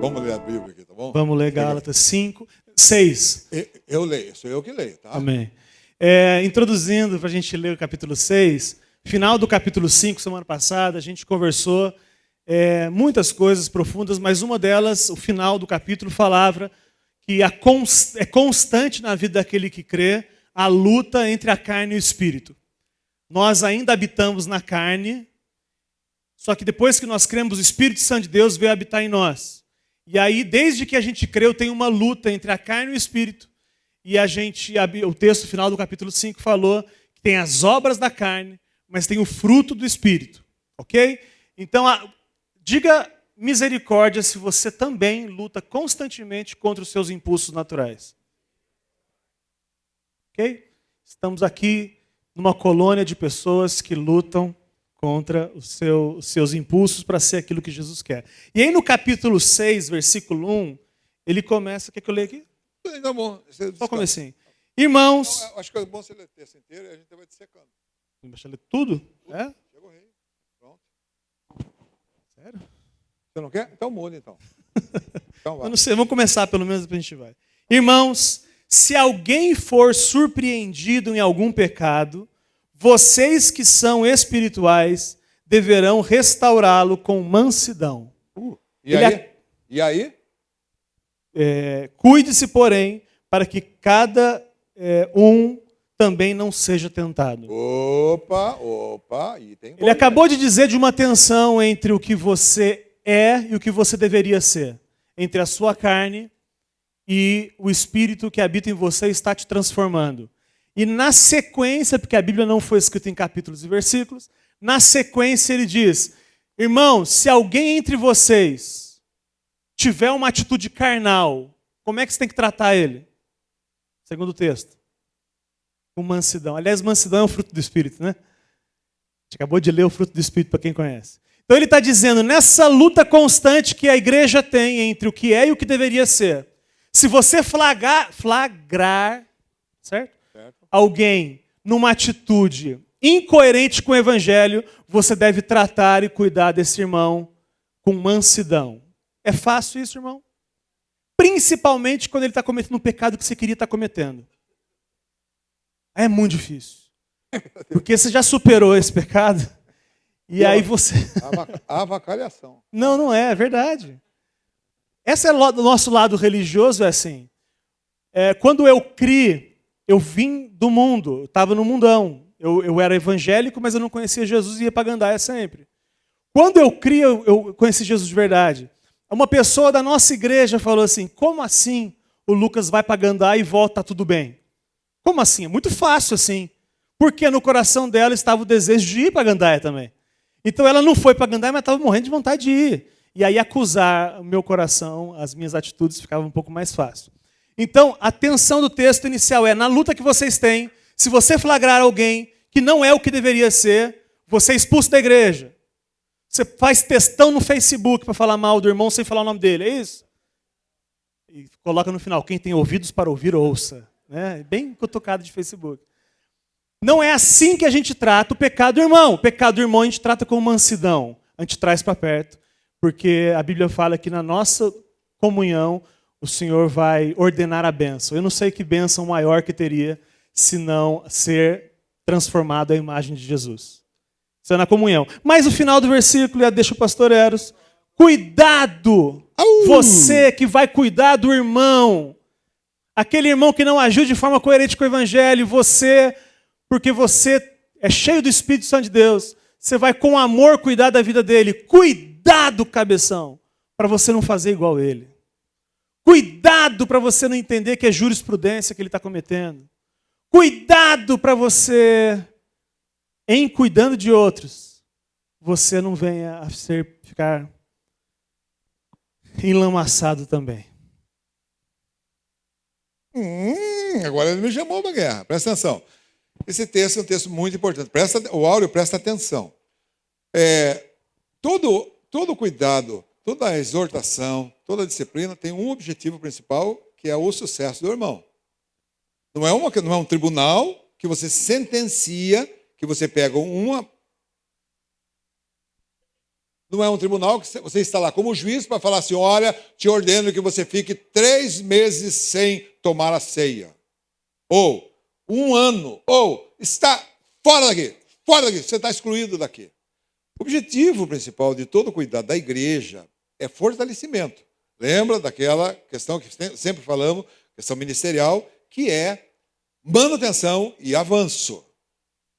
Vamos ler a Bíblia aqui, tá bom? Vamos ler Gálatas 5, 6. Eu leio, sou eu que leio, tá? Amém. Introduzindo para a gente ler o capítulo 6, final do capítulo 5, semana passada, a gente conversou muitas coisas profundas, mas uma delas, o final do capítulo, falava que é constante na vida daquele que crê a luta entre a carne e o espírito. Nós ainda habitamos na carne, só que depois que nós cremos, o Espírito Santo de Deus veio habitar em nós. E aí, desde que a gente creu, tem uma luta entre a carne e o espírito. E o texto final do capítulo 5 falou que tem as obras da carne, mas tem o fruto do espírito. Ok? Então, diga misericórdia se você também luta constantemente contra os seus impulsos naturais. Ok? Estamos aqui numa colônia de pessoas que lutam contra os seus impulsos para ser aquilo que Jesus quer. E aí no capítulo 6, versículo 1, ele começa... Quer que eu leia aqui? Tá bom. Só comecinho. Irmãos... Acho que é bom você ler o texto inteiro e a gente vai dissecando. Deixa eu ler tudo? É? Chegou o rei. Pronto. Sério? Você não quer? Então muda, então. Então vai. Eu não sei, vamos começar pelo menos, depois a gente vai. Irmãos, se alguém for surpreendido em algum pecado, vocês que são espirituais deverão restaurá-lo com mansidão. E aí? Cuide-se, porém, para que cada um também não seja tentado. Opa. E tem Ele acabou de dizer de uma tensão entre o que você é e o que você deveria ser. Entre a sua carne e o Espírito que habita em você está te transformando. E na sequência, porque a Bíblia não foi escrita em capítulos e versículos, na sequência ele diz: irmãos, se alguém entre vocês tiver uma atitude carnal, como é que você tem que tratar ele? Segundo o texto. Com mansidão. Aliás, mansidão é um fruto do Espírito, né? A gente acabou de ler o fruto do Espírito para quem conhece. Então ele está dizendo, nessa luta constante que a igreja tem entre o que é e o que deveria ser, se você flagrar, certo? Alguém numa atitude incoerente com o evangelho, você deve tratar e cuidar desse irmão com mansidão. É fácil isso, irmão? Principalmente quando ele está cometendo um pecado que você queria estar cometendo. É muito difícil. Porque você já superou esse pecado e aí você... Avacalhação. Não é verdade. Esse é do nosso lado religioso, é assim. Quando eu criei, eu vim do mundo, eu estava no mundão. Eu era evangélico, mas eu não conhecia Jesus e ia para Gandaia sempre. Quando eu criei, eu conheci Jesus de verdade. Uma pessoa da nossa igreja falou assim, como assim o Lucas vai para Gandaia e volta, tá tudo bem? Como assim? É muito fácil assim. Porque no coração dela estava o desejo de ir para Gandaia também. Então ela não foi para Gandaia, mas estava morrendo de vontade de ir. E aí acusar o meu coração, as minhas atitudes, ficava um pouco mais fácil. Então, a tensão do texto inicial é, na luta que vocês têm, se você flagrar alguém que não é o que deveria ser, você é expulso da igreja. Você faz textão no Facebook para falar mal do irmão sem falar o nome dele, é isso? E coloca no final, quem tem ouvidos para ouvir, ouça. Né? Bem cutucado de Facebook. Não é assim que a gente trata o pecado do irmão. O pecado do irmão a gente trata com mansidão. A gente traz para perto. Porque a Bíblia fala que na nossa comunhão o Senhor vai ordenar a bênção. Eu não sei que bênção maior que teria se não ser transformado à imagem de Jesus. Isso é na comunhão. Mas o final do versículo, deixa o pastor Eros. Cuidado! Você que vai cuidar do irmão. Aquele irmão que não agiu de forma coerente com o evangelho. Você, porque você é cheio do Espírito Santo de Deus. Você vai com amor cuidar da vida dele. Cuidado, cabeção, para você não fazer igual ele. Cuidado para você não entender que é jurisprudência que ele está cometendo. Cuidado para você, em cuidando de outros, você não venha a ficar enlamaçado também. Agora ele me chamou para a guerra. Presta atenção. Esse texto é um texto muito importante. O Áureo presta atenção. Todo cuidado, toda exortação, toda disciplina tem um objetivo principal, que é o sucesso do irmão. Não é um tribunal que você sentencia, que você pega uma Não é um tribunal que você está lá como juiz para falar assim, olha, te ordeno que você fique 3 meses sem tomar a ceia. Ou 1 ano. Ou está fora daqui, você está excluído daqui. O objetivo principal de todo cuidado da igreja é fortalecimento. Lembra daquela questão que sempre falamos, questão ministerial, que é manutenção e avanço.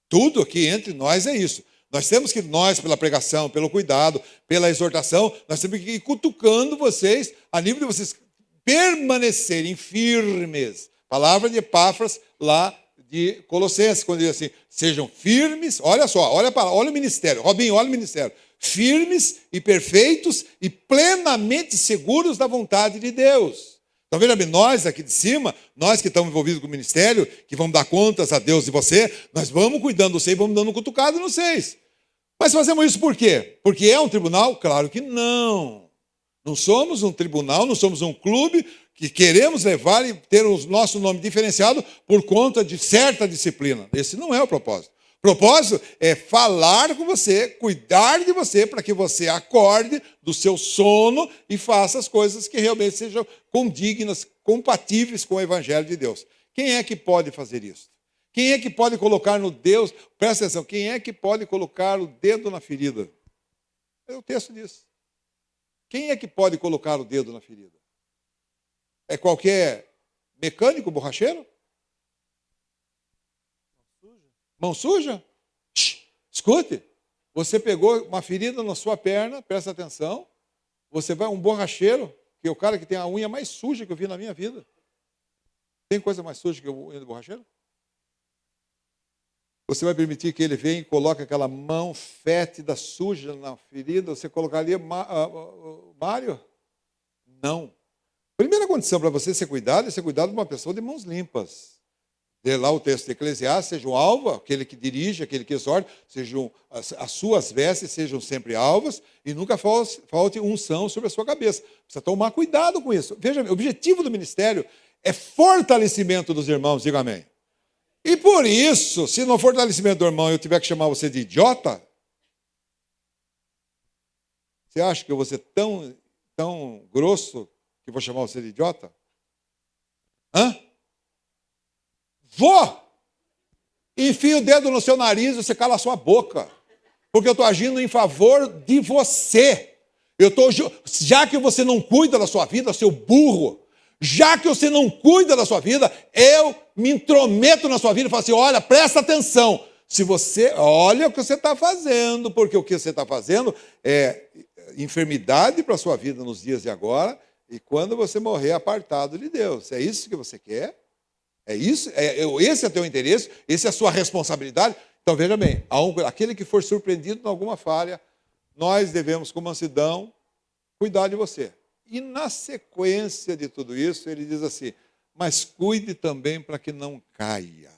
Tudo aqui entre nós é isso. Nós temos que, pela pregação, pelo cuidado, pela exortação, nós temos que ir cutucando vocês, a nível de vocês permanecerem firmes. Palavra de Epáfras lá de Colossenses, quando diz assim, sejam firmes, olha só, olha o ministério, Robinho, olha o ministério, firmes e perfeitos e plenamente seguros da vontade de Deus. Então, veja bem, nós aqui de cima, nós que estamos envolvidos com o ministério, que vamos dar contas a Deus e você, nós vamos cuidando de vocês, vamos dando um cutucado nos vocês. Mas fazemos isso por quê? Porque é um tribunal? Claro que não. Não somos um tribunal, não somos um clube que queremos levar e ter o nosso nome diferenciado por conta de certa disciplina. Esse não é o propósito. O propósito é falar com você, cuidar de você, para que você acorde do seu sono e faça as coisas que realmente sejam condignas, compatíveis com o Evangelho de Deus. Quem é que pode fazer isso? Quem é que pode colocar no Deus, presta atenção, quem é que pode colocar o dedo na ferida? É o texto diz. Quem é que pode colocar o dedo na ferida? É qualquer mecânico, borracheiro? Mão suja? Escute, você pegou uma ferida na sua perna, presta atenção, você vai, um borracheiro, que é o cara que tem a unha mais suja que eu vi na minha vida. Tem coisa mais suja que a unha do borracheiro? Você vai permitir que ele venha e coloque aquela mão fétida, suja na ferida? Você colocaria Mário? Não. Primeira condição para você ser cuidado é ser cuidado de uma pessoa de mãos limpas. Lê lá o texto de Eclesiastes, seja um alvo, aquele que dirige, aquele que exorta, as suas vestes sejam sempre alvas e nunca falte unção sobre a sua cabeça. Precisa tomar cuidado com isso. Veja, o objetivo do ministério é fortalecimento dos irmãos, diga amém. E por isso, se no fortalecimento do irmão eu tiver que chamar você de idiota, você acha que eu vou ser tão grosso que vou chamar você de idiota? Hã? Vou! Enfia o dedo no seu nariz e você cala a sua boca. Porque eu estou agindo em favor de você. Já que você não cuida da sua vida, seu burro, já que você não cuida da sua vida, eu me intrometo na sua vida e falo assim, olha, presta atenção. Se você, olha o que você está fazendo, porque o que você está fazendo é enfermidade para a sua vida nos dias de agora, e quando você morrer apartado de Deus. É isso que você quer? É isso? Esse é o teu interesse? Essa é a sua responsabilidade? Então, veja bem, aquele que for surpreendido em alguma falha, nós devemos, com mansidão, cuidar de você. E na sequência de tudo isso, ele diz assim, mas cuide também para que não caia.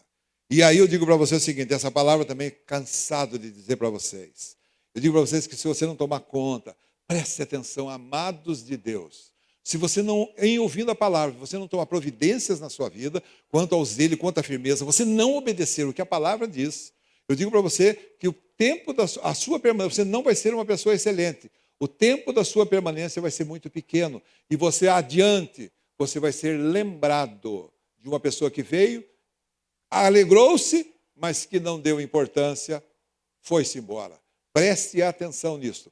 E aí eu digo para você o seguinte, essa palavra também é cansado de dizer para vocês. Eu digo para vocês que se você não tomar conta, preste atenção, amados de Deus. Se você não, em ouvindo a palavra, você não tomar providências na sua vida, quanto ao zelo, quanto à firmeza, você não obedecer o que a palavra diz, eu digo para você que o tempo da sua permanência, você não vai ser uma pessoa excelente. O tempo da sua permanência vai ser muito pequeno. E você adiante, você vai ser lembrado de uma pessoa que veio, alegrou-se, mas que não deu importância, foi-se embora. Preste atenção nisso.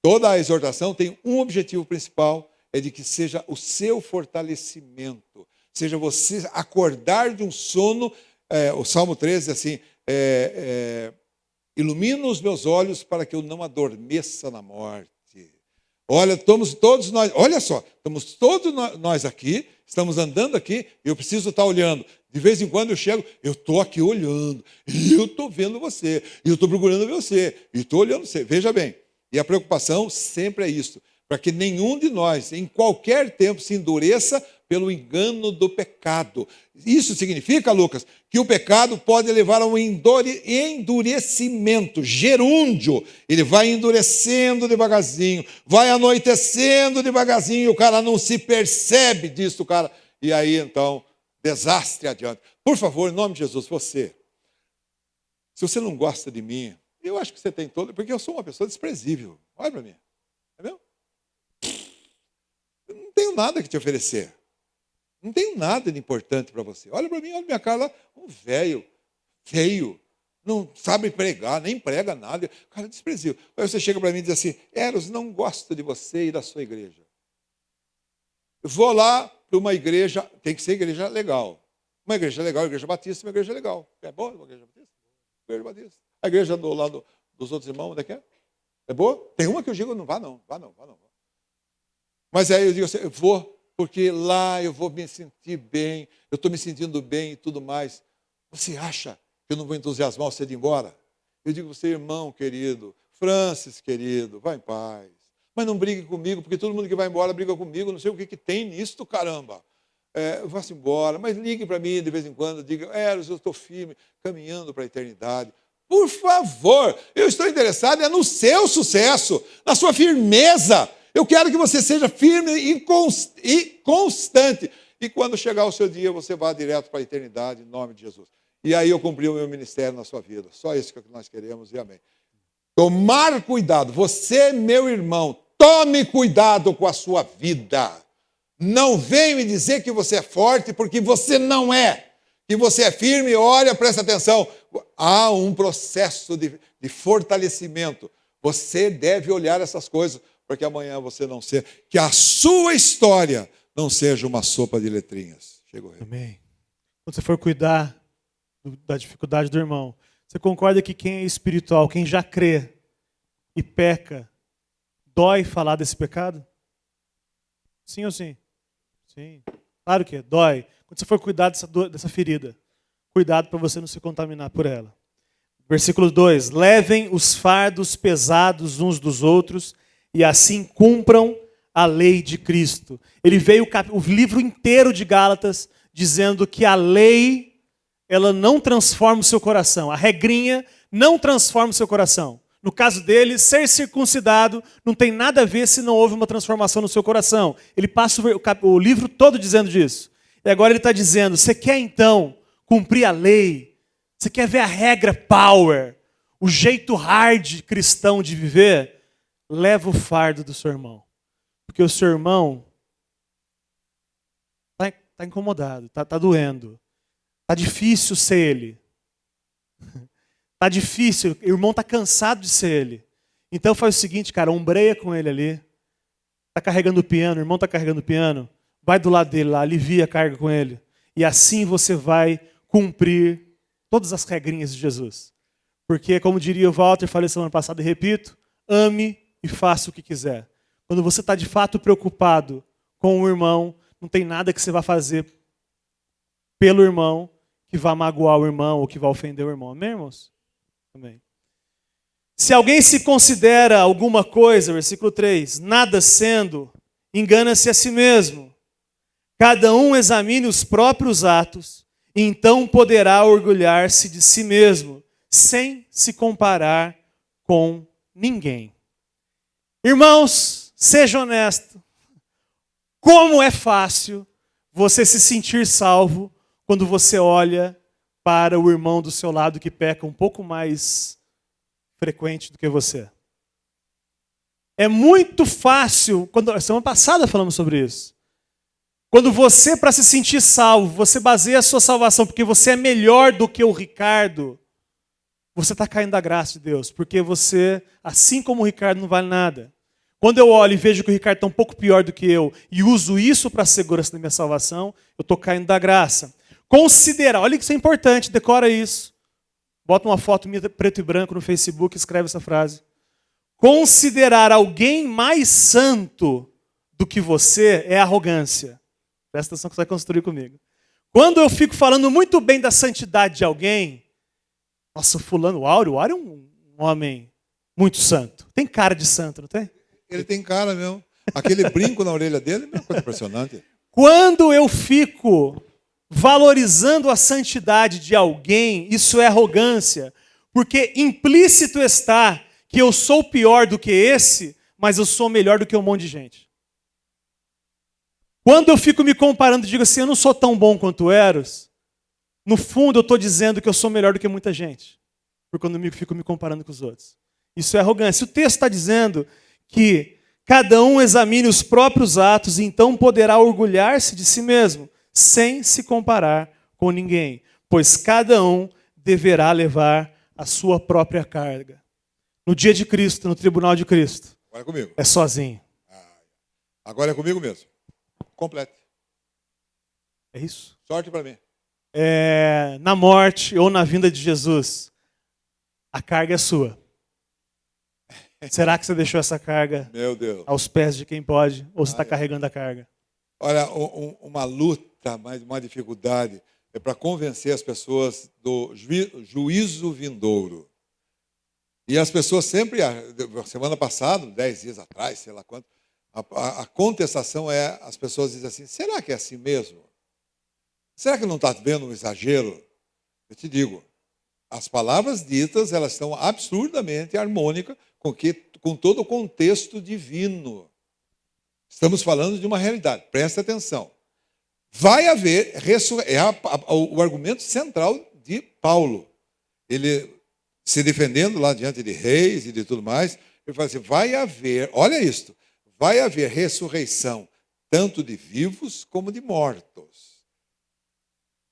Toda a exortação tem um objetivo principal, é de que seja o seu fortalecimento, seja você acordar de um sono, o Salmo 13 assim, ilumina os meus olhos para que eu não adormeça na morte. Olha, estamos todos nós, olha só, estamos todos nós aqui, estamos andando aqui, eu preciso estar olhando. De vez em quando eu chego, eu estou aqui olhando, e eu estou vendo você, e eu estou procurando ver você, e estou olhando você. Veja bem, e a preocupação sempre é isso, para que nenhum de nós, em qualquer tempo, se endureça pelo engano do pecado. Isso significa, Lucas, que o pecado pode levar a um endurecimento, gerúndio. Ele vai endurecendo devagarzinho, vai anoitecendo devagarzinho, o cara não se percebe disso, cara. E aí, então, desastre adiante. Por favor, em nome de Jesus, se você não gosta de mim, Eu acho que você tem todo, porque eu sou uma pessoa desprezível. Olha para mim. É mesmo? Eu não tenho nada que te oferecer. Não tenho nada de importante para você. Olha para mim, olha minha cara lá, um velho, feio, não sabe pregar, nem prega nada. Cara, desprezível. Aí você chega para mim e diz assim, Eros, não gosto de você e da sua igreja. Eu vou lá para uma igreja, tem que ser igreja legal. Uma igreja legal, igreja batista, uma igreja legal. É boa uma igreja batista? Igreja batista. A igreja do lado dos outros irmãos, onde é que é? É boa? Tem uma que eu digo, não vá não, vá não, vá não. Mas aí eu digo assim, eu vou, porque lá eu vou me sentir bem, eu estou me sentindo bem e tudo mais. Você acha que eu não vou entusiasmar você de ir embora? Eu digo, você, irmão querido, Francis querido, vai em paz. Mas não brigue comigo, porque todo mundo que vai embora briga comigo, não sei o que tem nisto, caramba. Eu vou embora, mas ligue para mim de vez em quando, diga, Eros, eu estou firme, caminhando para a eternidade. Por favor, eu estou interessado no seu sucesso, na sua firmeza. Eu quero que você seja firme e constante. E quando chegar o seu dia, você vá direto para a eternidade, em nome de Jesus. E aí eu cumpri o meu ministério na sua vida. Só isso que nós queremos e amém. Tomar cuidado. Você, meu irmão, tome cuidado com a sua vida. Não venha me dizer que você é forte, porque você não é. Que você é firme, olha, presta atenção. Há um processo de fortalecimento. Você deve olhar essas coisas, porque amanhã você não seja, que a sua história não seja uma sopa de letrinhas. Chegou aí. Amém. Quando você for cuidar da dificuldade do irmão, você concorda que quem é espiritual, quem já crê e peca, dói falar desse pecado? Sim ou sim? Sim. Claro que é, dói. Quando você for cuidar dessa ferida, cuidado para você não se contaminar por ela. Versículo 2. Levem os fardos pesados uns dos outros e assim cumpram a lei de Cristo. Ele veio o livro inteiro de Gálatas dizendo que a lei, ela não transforma o seu coração. A regrinha não transforma o seu coração. No caso dele, ser circuncidado não tem nada a ver se não houve uma transformação no seu coração. Ele passa o livro todo dizendo disso. E agora ele está dizendo, você quer então cumprir a lei? Você quer ver a regra power? O jeito hard cristão de viver? Leva o fardo do seu irmão. Porque o seu irmão está incomodado, está doendo. Está difícil ser ele. Está difícil, o irmão está cansado de ser ele. Então faz o seguinte, cara, ombreia com ele ali. Está carregando o piano, o irmão está carregando o piano. Vai do lado dele lá, alivia a carga com ele. E assim você vai cumprir todas as regrinhas de Jesus. Porque, como diria o Walter, falei semana passada e repito, ame e faça o que quiser. Quando você está de fato preocupado com o irmão, não tem nada que você vai fazer pelo irmão que vai magoar o irmão ou que vai ofender o irmão. Amém, irmãos? Amém. Se alguém se considera alguma coisa, versículo 3, nada sendo, engana-se a si mesmo. Cada um examine os próprios atos, e então poderá orgulhar-se de si mesmo, sem se comparar com ninguém. Irmãos, seja honesto. Como é fácil você se sentir salvo quando você olha para o irmão do seu lado que peca um pouco mais frequente do que você. É muito fácil, semana passada falamos sobre isso. Quando você, para se sentir salvo, você baseia a sua salvação porque você é melhor do que o Ricardo, você está caindo da graça de Deus, porque você, assim como o Ricardo, não vale nada. Quando eu olho e vejo que o Ricardo está um pouco pior do que eu e uso isso para a segurança da minha salvação, eu estou caindo da graça. Considerar, olha que isso é importante, decora isso. Bota uma foto minha preto e branco no Facebook e escreve essa frase. Considerar alguém mais santo do que você é arrogância. Presta atenção que você vai construir comigo. Quando eu fico falando muito bem da santidade de alguém, nossa, fulano, o Áureo é um homem muito santo. Tem cara de santo, não tem? Ele tem cara mesmo. Aquele brinco na orelha dele é uma coisa impressionante. Quando eu fico valorizando a santidade de alguém, isso é arrogância. Porque implícito está que eu sou pior do que esse, mas eu sou melhor do que um monte de gente. Quando eu fico me comparando e digo assim, eu não sou tão bom quanto Eros, no fundo eu estou dizendo que eu sou melhor do que muita gente. porque quando eu fico me comparando com os outros. Isso é arrogância. O texto está dizendo que cada um examine os próprios atos e então poderá orgulhar-se de si mesmo, sem se comparar com ninguém, pois cada um deverá levar a sua própria carga. No dia de Cristo, no tribunal de Cristo, Agora é comigo. é sozinho. Agora é comigo mesmo. Complete. É isso. Sorte para mim. Na morte ou na vinda de Jesus, a carga é sua. Será que você deixou essa carga Meu Deus. aos pés de quem pode? Ou você está carregando a carga? Olha, uma luta, mais uma dificuldade, é para convencer as pessoas do juízo vindouro. E as pessoas sempre, semana passada, 10 dias atrás, sei lá quanto, a contestação é, as pessoas dizem assim, será que é assim mesmo? Será que não está vendo um exagero? Eu te digo, as palavras ditas, elas estão absurdamente harmônicas com todo o contexto divino. Estamos falando de uma realidade, presta atenção. Vai haver ressurreição, o argumento central de Paulo. Ele se defendendo lá diante de reis e de tudo mais, ele fala assim, vai haver, olha isto, vai haver ressurreição tanto de vivos como de mortos.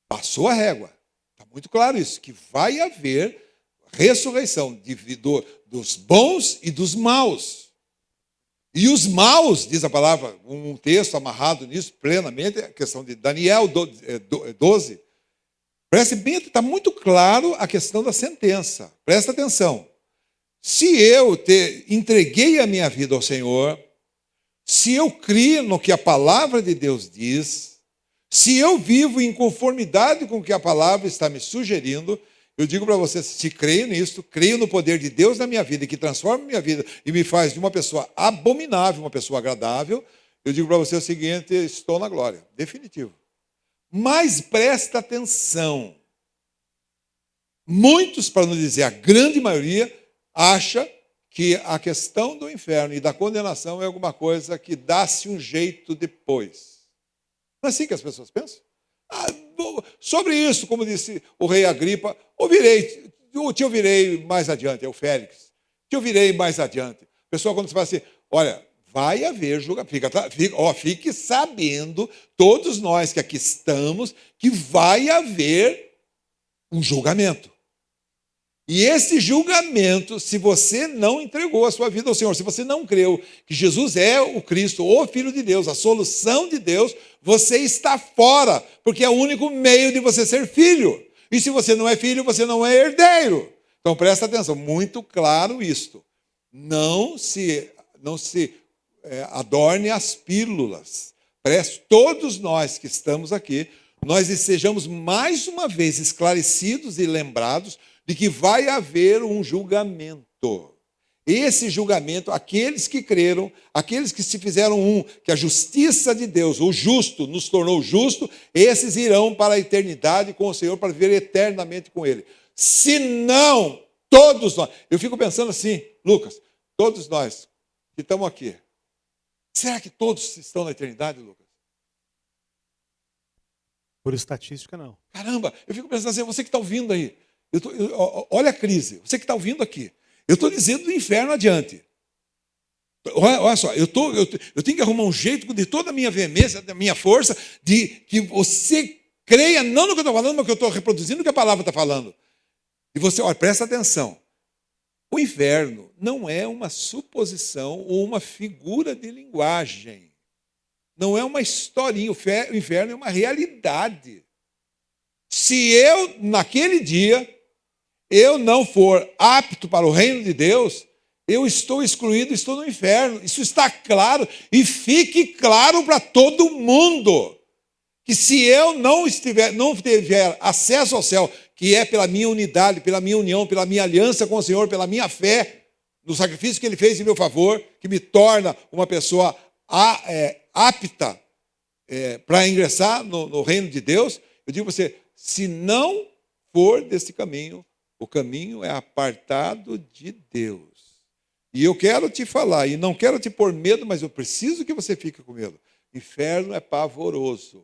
Passou a régua. Está muito claro isso, que vai haver ressurreição dos bons e dos maus. E os maus, diz a palavra, um texto amarrado nisso plenamente, a questão de Daniel 12. Preste bem, está muito claro a questão da sentença. Presta atenção. Se eu entreguei a minha vida ao Senhor, se eu crio no que a palavra de Deus diz, se eu vivo em conformidade com o que a palavra está me sugerindo, eu digo para você, se creio nisso, creio no poder de Deus na minha vida, que transforma a minha vida e me faz de uma pessoa abominável, uma pessoa agradável, eu digo para você o seguinte, estou na glória, definitivo. Mas presta atenção. Muitos, para não dizer a grande maioria, acha que a questão do inferno e da condenação é alguma coisa que dá-se um jeito depois. Não é assim que as pessoas pensam? Sobre isso, como disse o rei Agripa, te ouvirei mais adiante, é o Félix. Te ouvirei mais adiante. A pessoa, quando você fala assim, olha, vai haver julgamento. Fique sabendo, todos nós que aqui estamos, que vai haver um julgamento. E esse julgamento, se você não entregou a sua vida ao Senhor, se você não creu que Jesus é o Cristo, o Filho de Deus, a solução de Deus, você está fora, porque é o único meio de você ser filho. E se você não é filho, você não é herdeiro. Então presta atenção, muito claro isto. Não se adorne as pílulas. Todos nós que estamos aqui, nós sejamos mais uma vez esclarecidos e lembrados de que vai haver um julgamento. Esse julgamento, aqueles que creram, aqueles que se fizeram que a justiça de Deus, o justo, nos tornou justo, esses irão para a eternidade com o Senhor, para viver eternamente com Ele. Se não, todos nós, eu fico pensando assim, Lucas, todos nós que estamos aqui, será que todos estão na eternidade, Lucas? Por estatística, não. Caramba, eu fico pensando assim, você que está ouvindo aí, olha a crise, você que está ouvindo aqui, eu estou dizendo do inferno adiante. Olha só, eu tenho que arrumar um jeito de toda a minha veemência, da minha força, de que você creia não no que eu estou falando, mas que eu estou reproduzindo o que a palavra está falando. E você, olha, presta atenção. O inferno não é uma suposição ou uma figura de linguagem. Não é uma historinha. O inferno é uma realidade. Se eu, naquele dia, eu não for apto para o reino de Deus, eu estou excluído, estou no inferno. Isso está claro e fique claro para todo mundo. Que se eu não tiver acesso ao céu, que é pela minha unidade, pela minha união, pela minha aliança com o Senhor, pela minha fé, no sacrifício que Ele fez em meu favor, que me torna uma pessoa apta para ingressar no reino de Deus, eu digo para você, se não for desse caminho, o caminho é apartado de Deus. E eu quero te falar, e não quero te pôr medo, mas eu preciso que você fique com medo. Inferno é pavoroso.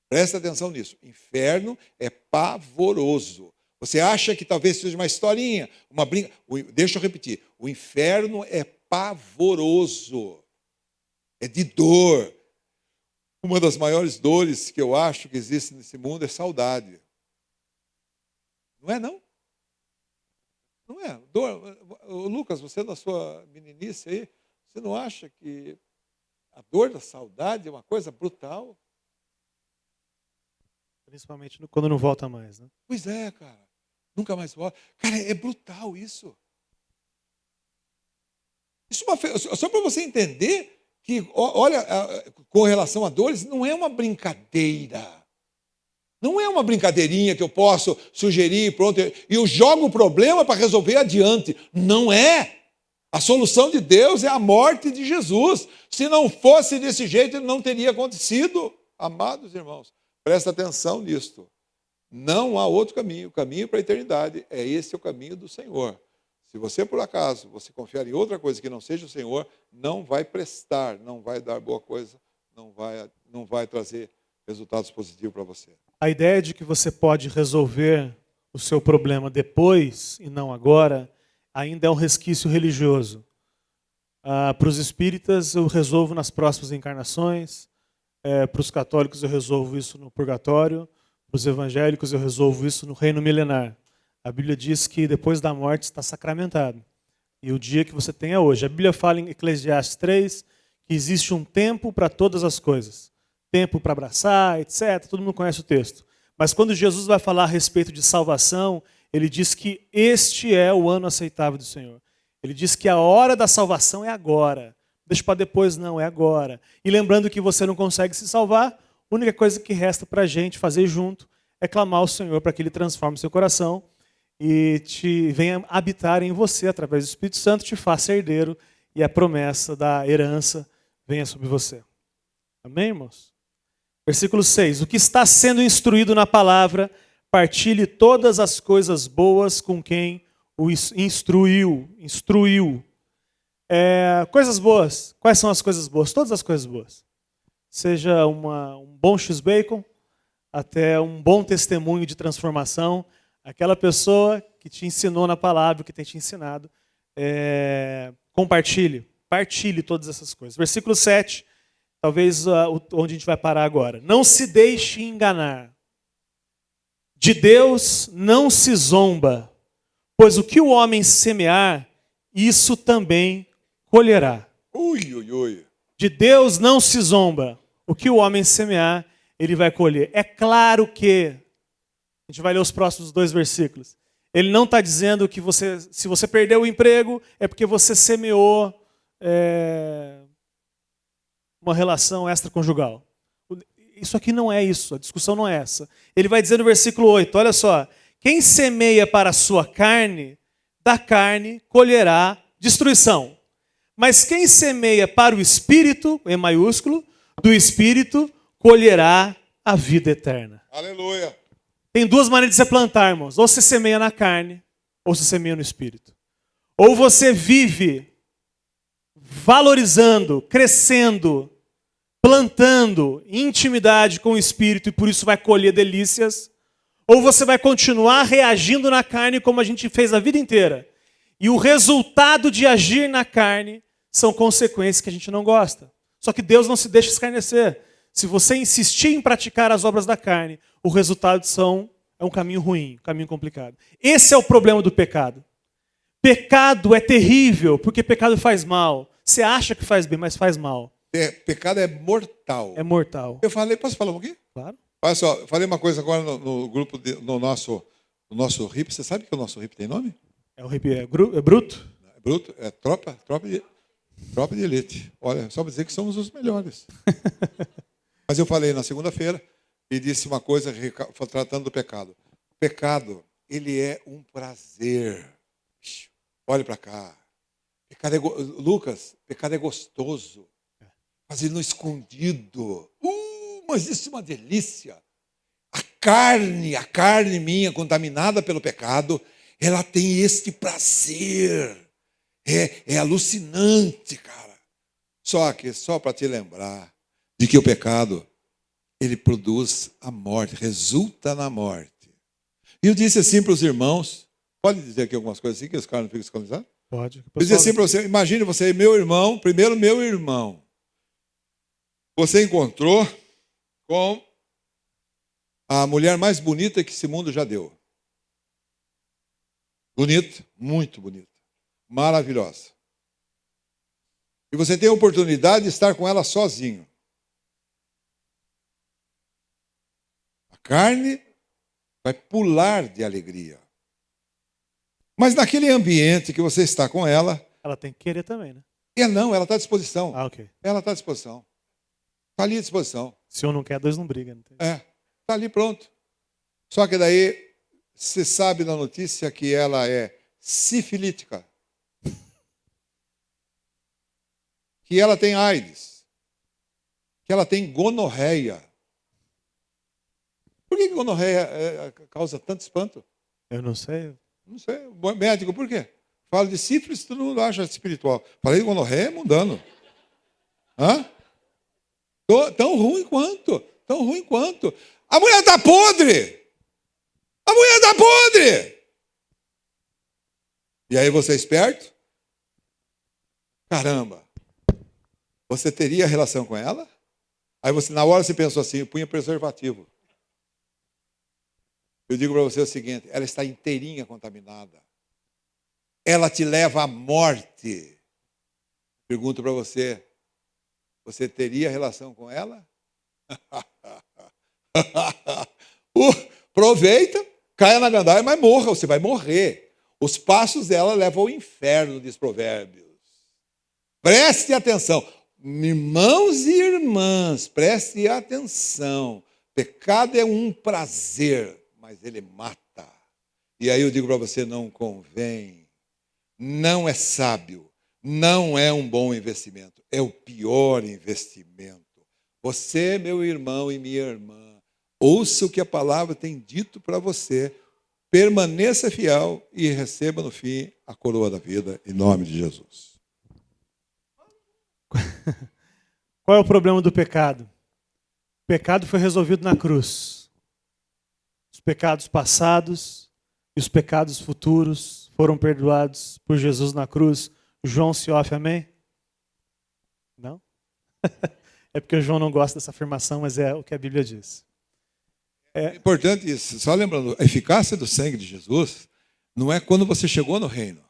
Presta atenção nisso. Inferno é pavoroso. Você acha que talvez seja uma historinha, uma brinca. Deixa eu repetir. O inferno é pavoroso. É de dor. Uma das maiores dores que eu acho que existe nesse mundo é saudade. Não é, não? Não é. Dor. Lucas, você na sua meninice aí, você não acha que a dor da saudade é uma coisa brutal? Principalmente quando não volta mais, né? Pois é, cara. Nunca mais volta. Cara, é brutal isso. Isso só para você entender que, olha, com relação a dores, não é uma brincadeira. Não é uma brincadeirinha que eu posso sugerir, pronto, e eu jogo o problema para resolver adiante. Não é. A solução de Deus é a morte de Jesus. Se não fosse desse jeito, não teria acontecido. Amados irmãos, presta atenção nisto. Não há outro caminho. O caminho para a eternidade é esse o caminho do Senhor. Se você, por acaso, você confiar em outra coisa que não seja o Senhor, não vai prestar, não vai dar boa coisa, não vai trazer resultados positivos para você. A ideia de que você pode resolver o seu problema depois e não agora, ainda é um resquício religioso. Para os espíritas, eu resolvo nas próximas encarnações. Para os católicos, eu resolvo isso no purgatório. Para os evangélicos, eu resolvo isso no reino milenar. A Bíblia diz que depois da morte está sacramentado. E o dia que você tem é hoje. A Bíblia fala em Eclesiastes 3 que existe um tempo para todas as coisas. Tempo para abraçar, etc. Todo mundo conhece o texto. Mas quando Jesus vai falar a respeito de salvação, ele diz que este é o ano aceitável do Senhor. Ele diz que a hora da salvação é agora. Deixa para depois, não, é agora. E lembrando que você não consegue se salvar, a única coisa que resta para a gente fazer junto é clamar ao Senhor para que Ele transforme seu coração e te venha habitar em você através do Espírito Santo, te faça herdeiro e a promessa da herança venha sobre você. Amém, irmãos? Versículo 6. O que está sendo instruído na palavra, partilhe todas as coisas boas com quem o instruiu. Coisas boas. Quais são as coisas boas? Todas as coisas boas. Seja um bom x-bacon, até um bom testemunho de transformação. Aquela pessoa que te ensinou na palavra, que tem te ensinado, compartilhe. Partilhe todas essas coisas. Versículo 7. Talvez onde a gente vai parar agora. Não se deixe enganar. De Deus não se zomba, pois o que o homem semear, isso também colherá. Ui, ui, ui. De Deus não se zomba. O que o homem semear, ele vai colher. É claro que, a gente vai ler os próximos 2 versículos, ele não está dizendo que se você perdeu o emprego, é porque você semeou uma relação extraconjugal. Isso aqui não é isso, a discussão não é essa. Ele vai dizer no versículo 8, olha só, quem semeia para a sua carne, da carne colherá destruição. Mas quem semeia para o Espírito, em maiúsculo, do Espírito, colherá a vida eterna. Aleluia. Tem 2 maneiras de você plantar, irmãos. Ou você semeia na carne, ou você semeia no Espírito. Ou você vive valorizando, crescendo, plantando intimidade com o Espírito e por isso vai colher delícias, ou você vai continuar reagindo na carne como a gente fez a vida inteira. E o resultado de agir na carne são consequências que a gente não gosta. Só que Deus não se deixa escarnecer. Se você insistir em praticar as obras da carne, o resultado é um caminho ruim, um caminho complicado. Esse é o problema do pecado. Pecado é terrível, porque pecado faz mal. Você acha que faz bem, mas faz mal. Pecado é mortal. É mortal. Posso falar um pouquinho? Claro. Olha só, eu falei uma coisa agora no grupo, no nosso RIP. Você sabe que o nosso RIP tem nome? É o RIP, é bruto? É bruto, é tropa de elite. Olha, só para dizer que somos os melhores. Mas eu falei na segunda-feira e disse uma coisa tratando do pecado. O pecado, ele é um prazer. Olhe para cá. Lucas, pecado é gostoso. Fazer no escondido. Mas isso é uma delícia. A carne minha, contaminada pelo pecado, ela tem este prazer. É alucinante, cara. Só para te lembrar de que o pecado, ele produz a morte, resulta na morte. E eu disse assim para os irmãos, pode dizer aqui algumas coisas assim, que os caras não ficam escandalizados? Pode. Eu disse assim para você, imagine você, meu irmão, primeiro meu irmão. Você encontrou com a mulher mais bonita que esse mundo já deu. Bonita, muito bonita, maravilhosa. E você tem a oportunidade de estar com ela sozinho. A carne vai pular de alegria. Mas naquele ambiente que você está com ela... Ela tem que querer também, né? Ela está à disposição. Ah, ok. Ela está à disposição. Está ali à disposição. Se um não quer, dois não brigam. Está ali pronto. Só que daí, você sabe na notícia que ela é sifilítica. Que ela tem AIDS. Que ela tem gonorreia. Por que gonorreia causa tanto espanto? Eu não sei. Não sei. Médico, por quê? Falo de sífilis, todo mundo acha espiritual. Falei de gonorreia, é mundano. Hã? Tão ruim quanto. Tão ruim quanto. A mulher está podre. A mulher está podre. E aí você é esperto? Caramba. Você teria relação com ela? Aí você, na hora você pensou assim, punha preservativo. Eu digo para você o seguinte, ela está inteirinha contaminada. Ela te leva à morte. Pergunto para você, você teria relação com ela? Aproveita, caia na gandaia, mas morra, você vai morrer. Os passos dela levam ao inferno, diz Provérbios. Preste atenção. Irmãos e irmãs, preste atenção. Pecado é um prazer, mas ele mata. E aí eu digo para você, não convém. Não é sábio. Não é um bom investimento. É o pior investimento. Você, meu irmão e minha irmã, ouça o que a palavra tem dito para você. Permaneça fiel e receba no fim a coroa da vida, em nome de Jesus. Qual é o problema do pecado? O pecado foi resolvido na cruz. Os pecados passados e os pecados futuros foram perdoados por Jesus na cruz. João Sioff, amém? Não? É porque o João não gosta dessa afirmação, mas é o que a Bíblia diz. É importante isso. Só lembrando, a eficácia do sangue de Jesus não é quando você chegou no reino.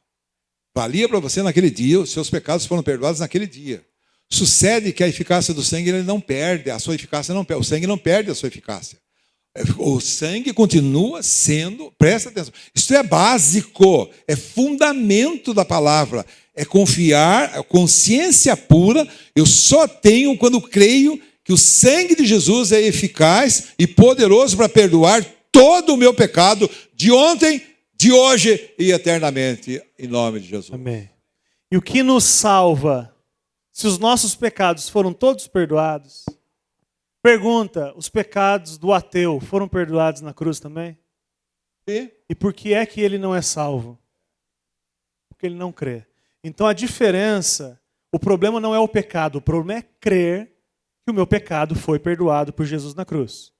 Valia para você naquele dia, os seus pecados foram perdoados naquele dia. Sucede que a eficácia do sangue ele não perde, a sua eficácia não perde, o sangue não perde a sua eficácia. O sangue continua sendo, presta atenção, isso é básico, é fundamento da palavra, é confiar, é consciência pura, eu só tenho quando creio que o sangue de Jesus é eficaz e poderoso para perdoar todo o meu pecado de ontem, de hoje e eternamente, em nome de Jesus. Amém. E o que nos salva, se os nossos pecados foram todos perdoados, pergunta, os pecados do ateu foram perdoados na cruz também? Sim. E por que é que ele não é salvo? Porque ele não crê. Então a diferença, o problema não é o pecado, o problema é crer que o meu pecado foi perdoado por Jesus na cruz.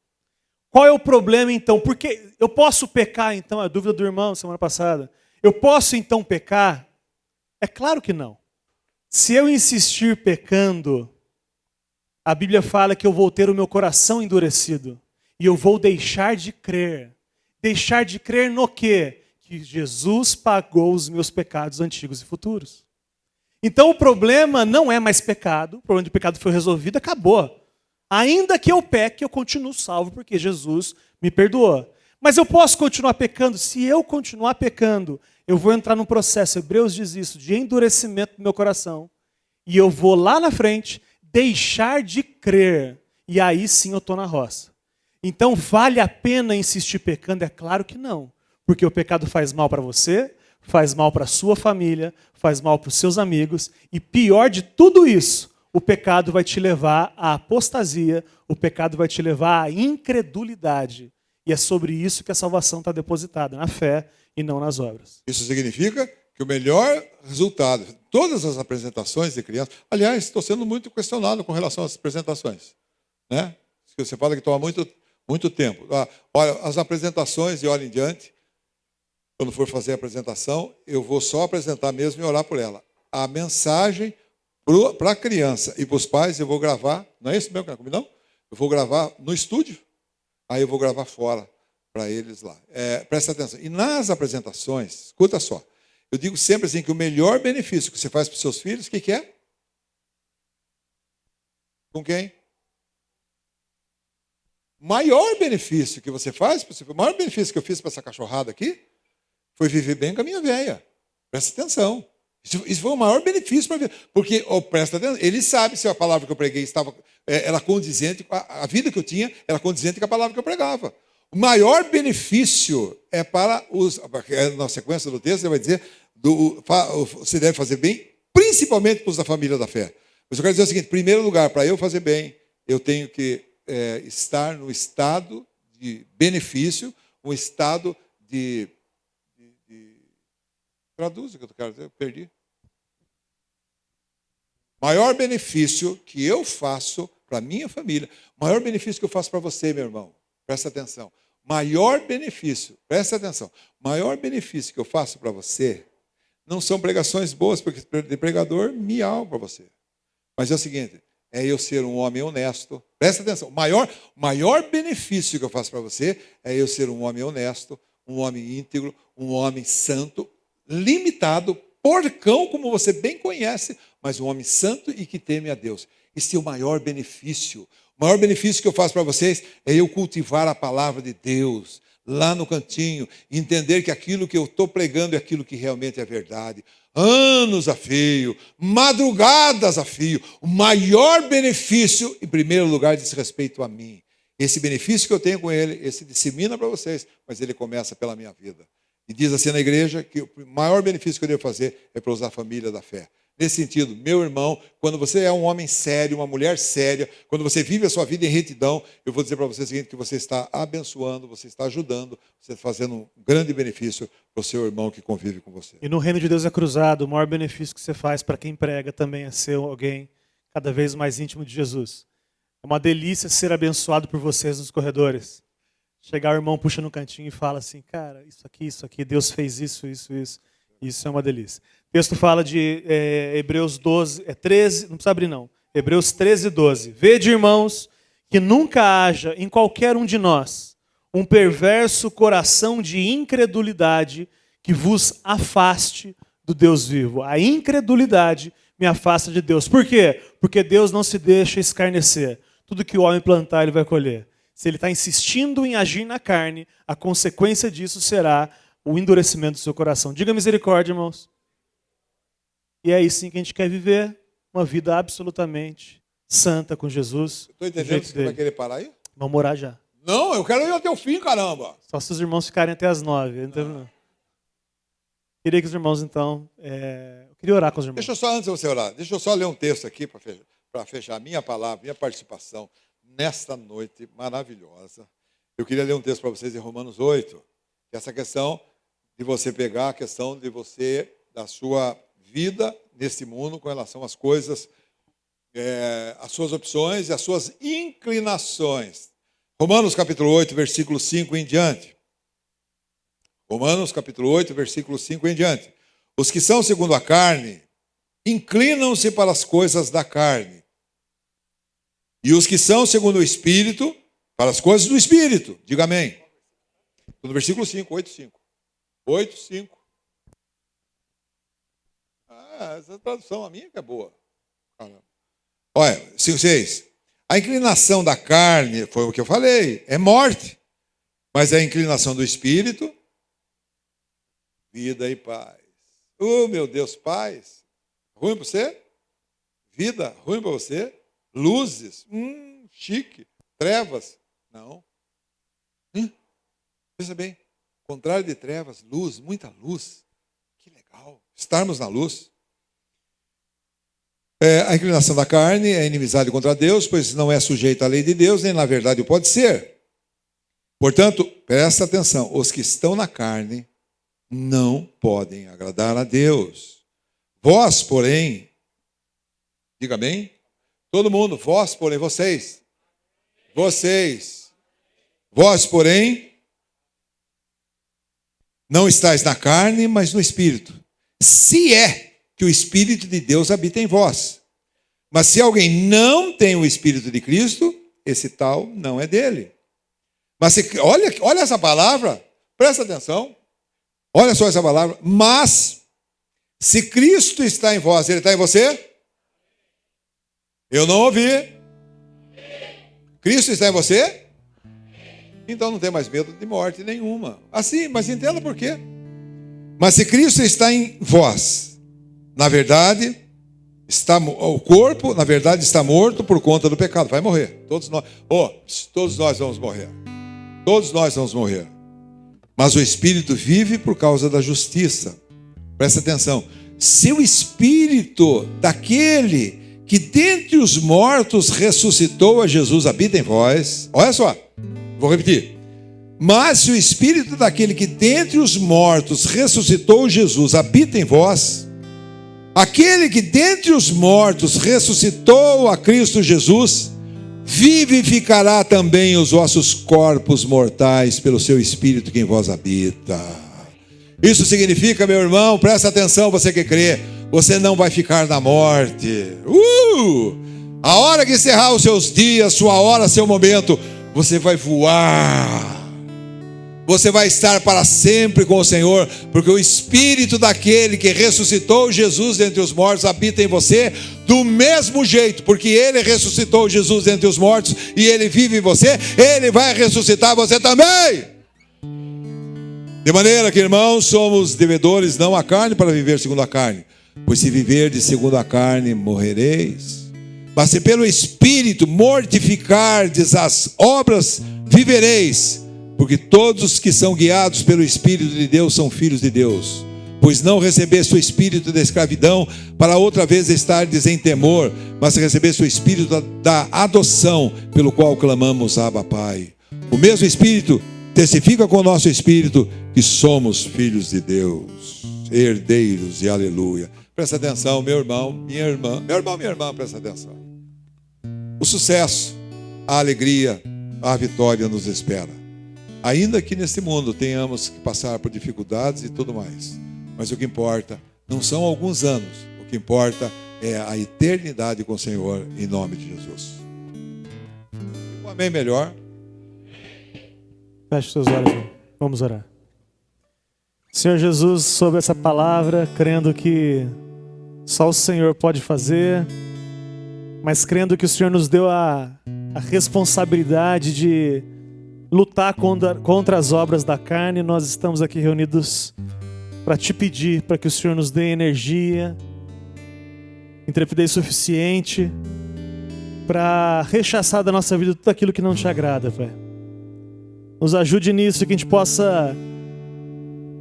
Qual é o problema então? Porque eu posso pecar então? A dúvida do irmão semana passada. Eu posso então pecar? É claro que não. Se eu insistir pecando, a Bíblia fala que eu vou ter o meu coração endurecido. E eu vou deixar de crer. Deixar de crer no quê? Que Jesus pagou os meus pecados antigos e futuros. Então o problema não é mais pecado. O problema do pecado foi resolvido, acabou. Ainda que eu peque, eu continuo salvo, porque Jesus me perdoou. Mas eu posso continuar pecando? Se eu continuar pecando, eu vou entrar num processo, Hebreus diz isso, de endurecimento do meu coração. E eu vou lá na frente deixar de crer. E aí sim eu estou na roça. Então vale a pena insistir pecando? É claro que não. Porque o pecado faz mal para você, faz mal para a sua família, faz mal para os seus amigos. E pior de tudo isso, o pecado vai te levar à apostasia, o pecado vai te levar à incredulidade. E é sobre isso que a salvação está depositada, na fé e não nas obras. Isso significa que o melhor resultado, todas as apresentações de crianças, aliás, estou sendo muito questionado com relação às apresentações, né? Você fala que toma Muito tempo. Olha, as apresentações, de hora em diante, quando for fazer a apresentação, eu vou só apresentar mesmo e orar por ela. A mensagem para a criança e para os pais eu vou gravar, não é isso mesmo que não? Eu vou gravar no estúdio, aí eu vou gravar fora para eles lá. Presta atenção. E nas apresentações, escuta só, eu digo sempre assim que o melhor benefício que você faz para os seus filhos, o que é? Com quem? O maior benefício que você faz, o maior benefício que eu fiz para essa cachorrada aqui, foi viver bem com a minha velha. Presta atenção. Isso foi o maior benefício para ver. Porque, presta atenção, ele sabe se a palavra que eu preguei era condizente, a vida que eu tinha era condizente com a palavra que eu pregava. O maior benefício é para os. Na sequência do texto, ele vai dizer: você deve fazer bem, principalmente para os da família da fé. Mas eu quero dizer o seguinte: em primeiro lugar, para eu fazer bem, eu tenho que estar no estado de benefício, um estado de. Traduz o que eu quero dizer, eu perdi. Maior benefício que eu faço para a minha família, maior benefício que eu faço para você, meu irmão, presta atenção. Maior benefício, presta atenção, maior benefício que eu faço para você, não são pregações boas, porque de pregador miau para você. Mas é o seguinte, é eu ser um homem honesto, presta atenção, o maior benefício que eu faço para você é eu ser um homem honesto, um homem íntegro, um homem santo, limitado, porcão, como você bem conhece, mas um homem santo e que teme a Deus. Esse é o maior benefício. O maior benefício que eu faço para vocês é eu cultivar a palavra de Deus lá no cantinho, entender que aquilo que eu estou pregando é aquilo que realmente é verdade. Anos a fio, madrugadas a fio. O maior benefício, em primeiro lugar, diz respeito a mim. Esse benefício que eu tenho com ele, esse dissemina para vocês, mas ele começa pela minha vida. E diz assim na igreja que o maior benefício que eu devo fazer é para usar a família da fé. Nesse sentido, meu irmão, quando você é um homem sério, uma mulher séria, quando você vive a sua vida em retidão, eu vou dizer para você o seguinte, que você está abençoando, você está ajudando, você está fazendo um grande benefício para o seu irmão que convive com você. E no reino de Deus é cruzado, o maior benefício que você faz para quem prega também é ser alguém cada vez mais íntimo de Jesus. É uma delícia ser abençoado por vocês nos corredores. Chegar o irmão, puxa no cantinho e fala assim, cara, isso aqui, Deus fez isso. Isso é uma delícia. O texto fala de Hebreus 12, 13, não precisa abrir não. Hebreus 13, 12. Vede, irmãos, que nunca haja em qualquer um de nós um perverso coração de incredulidade que vos afaste do Deus vivo. A incredulidade me afasta de Deus. Por quê? Porque Deus não se deixa escarnecer. Tudo que o homem plantar, ele vai colher. Se ele está insistindo em agir na carne, a consequência disso será o endurecimento do seu coração. Diga misericórdia, irmãos. E é assim que a gente quer viver, uma vida absolutamente santa com Jesus. Estou entendendo que você vai querer parar aí? Vamos orar já. Não, eu quero ir até o fim, caramba. Só se os irmãos ficarem até as 9. Então, queria que os irmãos, então... Eu queria orar com os irmãos. Deixa eu só, antes de você orar, deixa eu só ler um texto aqui para fechar a minha palavra, minha participação nesta noite maravilhosa. Eu queria ler um texto para vocês em Romanos 8, que é essa questão de você pegar a questão de você, da sua vida nesse mundo com relação às coisas, as suas opções e as suas inclinações. Romanos capítulo 8, versículo 5 em diante. Romanos capítulo 8, versículo 5 em diante. Os que são segundo a carne, inclinam-se para as coisas da carne. E os que são segundo o Espírito, para as coisas do Espírito. Diga amém. No versículo 5, 8, 5. 8, 5. Essa tradução a minha que é boa. Caramba. Olha, 5, 6. A inclinação da carne, foi o que eu falei, é morte. Mas a inclinação do Espírito, vida e paz. Oh, meu Deus, paz. Ruim para você? Vida, ruim para você? Luzes, chique. Trevas, não. Pensa bem, contrário de trevas, luz, muita luz. Que legal, estarmos na luz. A inclinação da carne é inimizade contra Deus, pois não é sujeita à lei de Deus, nem na verdade pode ser. Portanto, presta atenção, os que estão na carne não podem agradar a Deus. Vós, porém, diga bem, todo mundo, vós, porém, vocês, Vós, porém, não estáis na carne, mas no Espírito. Se é que o Espírito de Deus habita em vós. Mas se alguém não tem o Espírito de Cristo, esse tal não é dele. Mas olha essa palavra, presta atenção. Olha só essa palavra. Mas, se Cristo está em vós, ele está em você? Eu não ouvi. Cristo está em você? Então não tem mais medo de morte nenhuma. Assim, mas entenda por quê. Mas se Cristo está em vós, na verdade, o corpo, na verdade, está morto por conta do pecado. Vai morrer. Todos nós vamos morrer. Todos nós vamos morrer. Mas o Espírito vive por causa da justiça. Presta atenção. Se o Espírito daquele que dentre os mortos ressuscitou a Jesus habita em vós. Olha só, vou repetir. Mas se o Espírito daquele que dentre os mortos ressuscitou Jesus habita em vós, aquele que dentre os mortos ressuscitou a Cristo Jesus, vivificará também os vossos corpos mortais pelo seu Espírito que em vós habita. Isso significa, meu irmão, presta atenção, você que crê, você não vai ficar na morte. A hora que encerrar os seus dias, sua hora, seu momento, você vai voar. Você vai estar para sempre com o Senhor, porque o Espírito daquele que ressuscitou Jesus dentre os mortos habita em você do mesmo jeito, porque Ele ressuscitou Jesus dentre os mortos e Ele vive em você, Ele vai ressuscitar você também. De maneira que, irmãos, somos devedores não à carne para viver segundo a carne, pois se viverdes segundo a carne, morrereis. Mas se pelo Espírito mortificardes as obras, vivereis. Porque todos os que são guiados pelo Espírito de Deus são filhos de Deus. Pois não recebeste o espírito da escravidão para outra vez estardes em temor, mas recebeste o espírito da adoção, pelo qual clamamos, Abba, Pai. O mesmo Espírito testifica com o nosso Espírito que somos filhos de Deus, herdeiros e aleluia. Presta atenção, meu irmão, minha irmã. Meu irmão, minha irmã, presta atenção. O sucesso, a alegria, a vitória nos espera. Ainda que neste mundo tenhamos que passar por dificuldades e tudo mais. Mas o que importa não são alguns anos. O que importa é a eternidade com o Senhor, em nome de Jesus. Um amém melhor. Feche seus olhos, vamos orar. Senhor Jesus, sobre essa palavra, crendo que só o Senhor pode fazer, mas crendo que o Senhor nos deu a responsabilidade de lutar contra as obras da carne, nós estamos aqui reunidos para te pedir para que o Senhor nos dê energia, intrepidez suficiente para rechaçar da nossa vida tudo aquilo que não te agrada, Pai. Nos ajude nisso, que a gente possa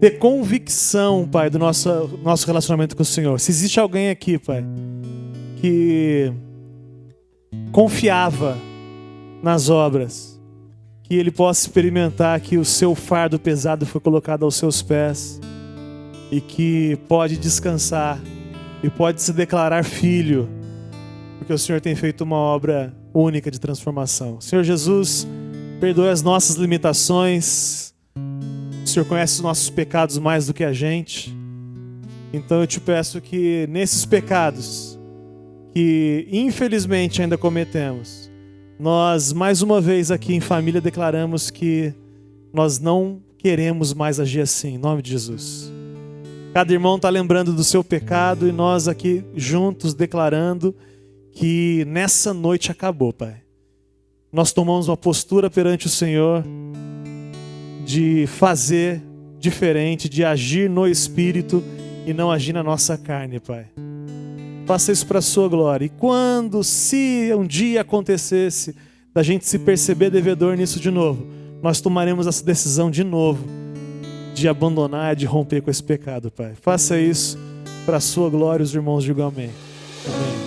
ter convicção, Pai, do nosso relacionamento com o Senhor. Se existe alguém aqui, Pai, que confiava nas obras, que ele possa experimentar que o seu fardo pesado foi colocado aos seus pés e que pode descansar e pode se declarar filho, porque o Senhor tem feito uma obra única de transformação. Senhor Jesus, perdoe as nossas limitações. O Senhor conhece os nossos pecados mais do que a gente. Então eu te peço que nesses pecados que infelizmente ainda cometemos, nós, mais uma vez aqui em família, declaramos que nós não queremos mais agir assim, em nome de Jesus. Cada irmão está lembrando do seu pecado e nós aqui juntos declarando que nessa noite acabou, Pai. Nós tomamos uma postura perante o Senhor de fazer diferente, de agir no Espírito e não agir na nossa carne, Pai. Faça isso para a sua glória. E quando, se um dia acontecesse da gente se perceber devedor nisso de novo, nós tomaremos essa decisão de novo de abandonar, de romper com esse pecado, Pai. Faça isso para a sua glória, os irmãos digam amém. Amém.